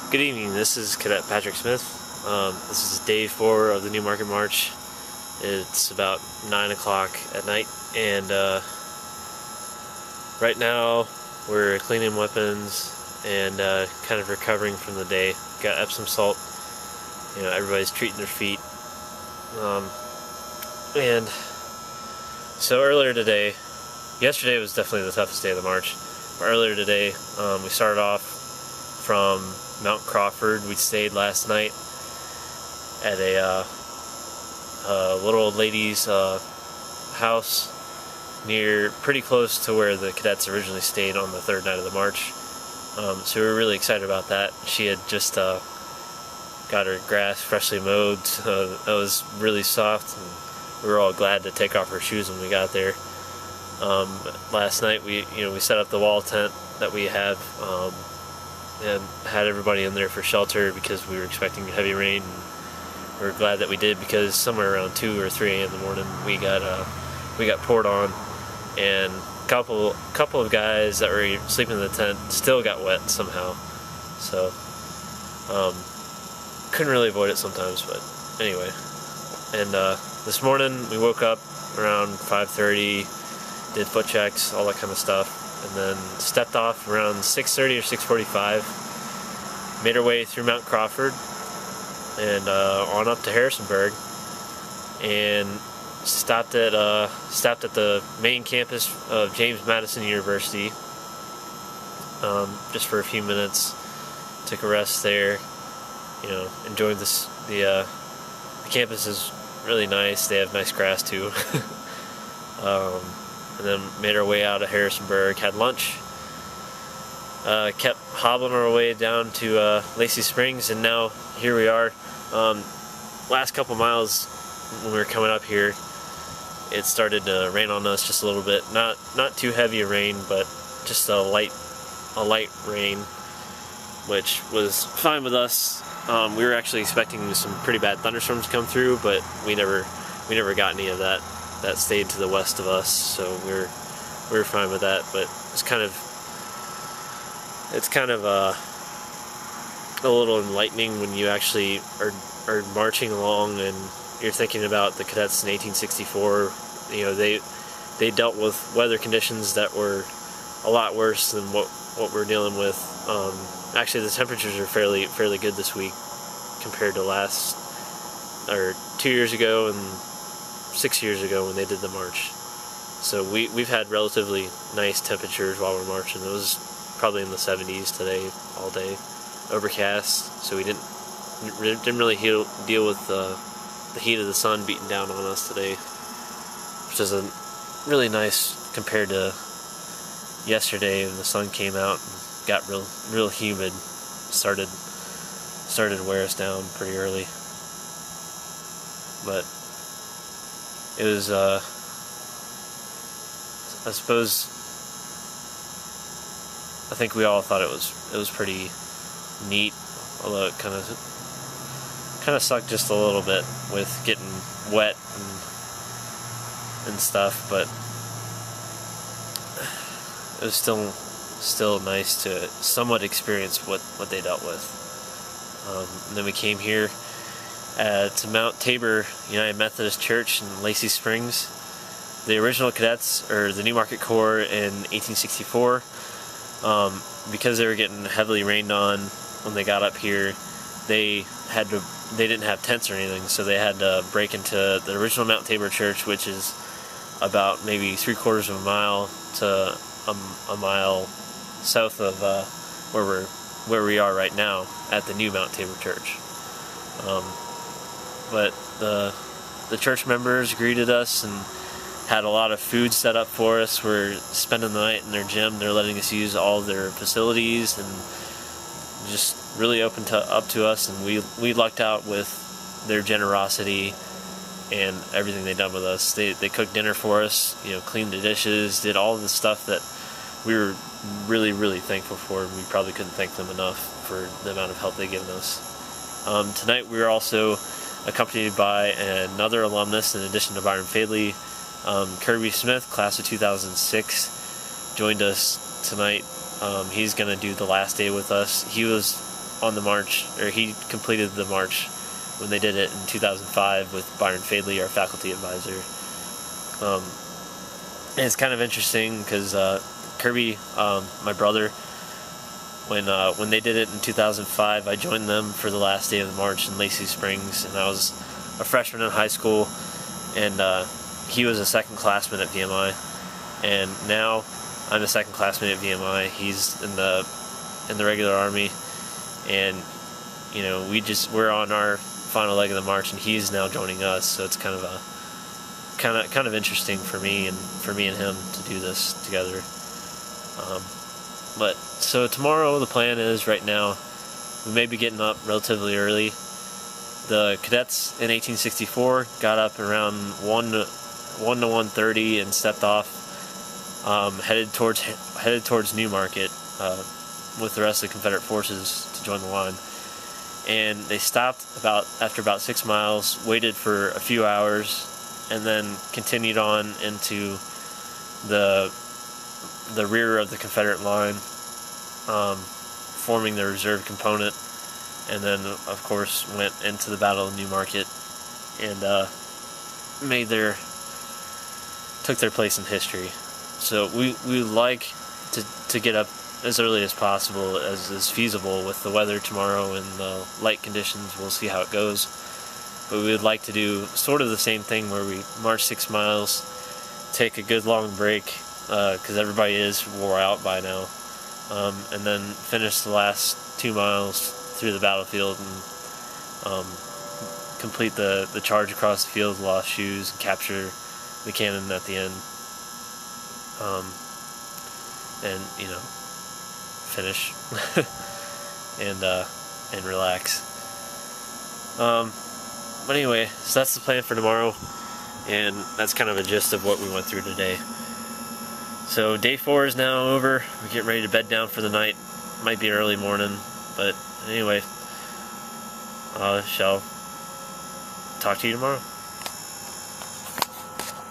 Good evening, this is Cadet Patrick Smith. This is day 4 of the New Market March. It's about 9 o'clock at night, and right now we're cleaning weapons and kind of recovering from the day. Got Epsom salt, everybody's treating their feet. And so earlier today, yesterday was definitely the toughest day of the march, but earlier today we started off from Mount Crawford. We stayed last night at a little old lady's house pretty close to where the cadets originally stayed on the third night of the march. So we were really excited about that. She had just got her grass freshly mowed, so that was really soft, and we were all glad to take off our shoes when we got there. Last night we set up the wall tent that we had and had everybody in there for shelter because we were expecting heavy rain. And we were glad that we did, because somewhere around 2 or 3 a.m. in the morning we got poured on, and a couple of guys that were sleeping in the tent still got wet somehow. So couldn't really avoid it sometimes, but anyway. And this morning we woke up around 5:30, did foot checks, all that kind of stuff, and then stepped off around 6:30 or 6:45, made our way through Mount Crawford and on up to Harrisonburg, and stopped at the main campus of James Madison University just for a few minutes. Took a rest there, enjoyed the campus is really nice. They have nice grass too. And then made our way out of Harrisonburg, had lunch, kept hobbling our way down to Lacey Springs, and now here we are. Last couple miles when we were coming up here, it started to rain on us just a little bit. Not too heavy a rain, but just a light rain, which was fine with us. We were actually expecting some pretty bad thunderstorms to come through, but we never got any of that. That stayed to the west of us, so we were fine with that. But it's kind of a little enlightening when you actually are marching along and you're thinking about the cadets in 1864. They dealt with weather conditions that were a lot worse than what we're dealing with. Actually, the temperatures are fairly good this week compared to 2 years ago and 6 years ago when they did the march. So we've had relatively nice temperatures while we're marching. It was probably in the 70s today, all day, overcast. So we didn't really deal with the heat of the sun beating down on us today, which is really nice compared to yesterday when the sun came out and got real humid. Started to wear us down pretty early, but it was, I think we all thought it was pretty neat, although it kind of sucked just a little bit with getting wet and stuff, but it was still nice to somewhat experience what they dealt with. And then we came here to Mount Tabor United Methodist Church in Lacey Springs. The original cadets, or the New Market Corps, in 1864, because they were getting heavily rained on when they got up here, they didn't have tents or anything, so they had to break into the original Mount Tabor Church, which is about maybe 3/4 of a mile to a mile south of where we are right now at the new Mount Tabor Church. But the church members greeted us and had a lot of food set up for us. We're spending the night in their gym. They're letting us use all of their facilities and just really up to us, and we lucked out with their generosity and everything they done with us. They cooked dinner for us, cleaned the dishes, did all of the stuff that we were really thankful for, and we probably couldn't thank them enough for the amount of help they've given us. Tonight we were also accompanied by another alumnus in addition to Byron Fadley. Kirby Smith, class of 2006, joined us tonight. He's going to do the last day with us. He was on the march, or he completed the march when they did it in 2005 with Byron Fadley, our faculty advisor. And it's kind of interesting because Kirby, my brother, when they did it in 2005, I joined them for the last day of the march in Lacey Springs, and I was a freshman in high school, and he was a second classman at VMI, and now I'm a second classman at VMI. He's in the regular Army, and you know, we're on our final leg of the march, and he's now joining us. So it's kind of interesting for me and him to do this together. But so tomorrow the plan is, right now, we may be getting up relatively early. The cadets in 1864 got up around 1 to 1:30 and stepped off, headed towards Newmarket with the rest of the Confederate forces to join the line. And they stopped after about 6 miles, waited for a few hours, and then continued on into the rear of the Confederate line, forming the reserve component, and then of course went into the Battle of Newmarket and took their place in history. So we like to get up as early as possible, as is feasible with the weather tomorrow and the light conditions. We'll see how it goes. But we would like to do sort of the same thing, where we march 6 miles, take a good long break, because everybody is wore out by now, and then finish the last 2 miles through the battlefield and complete the charge across the field, lost shoes, and capture the cannon at the end, and you know, finish and relax. But anyway, so that's the plan for tomorrow, and that's kind of a gist of what we went through today. So day 4 is now over. We're getting ready to bed down for the night. Might be early morning, but anyway, shall talk to you tomorrow.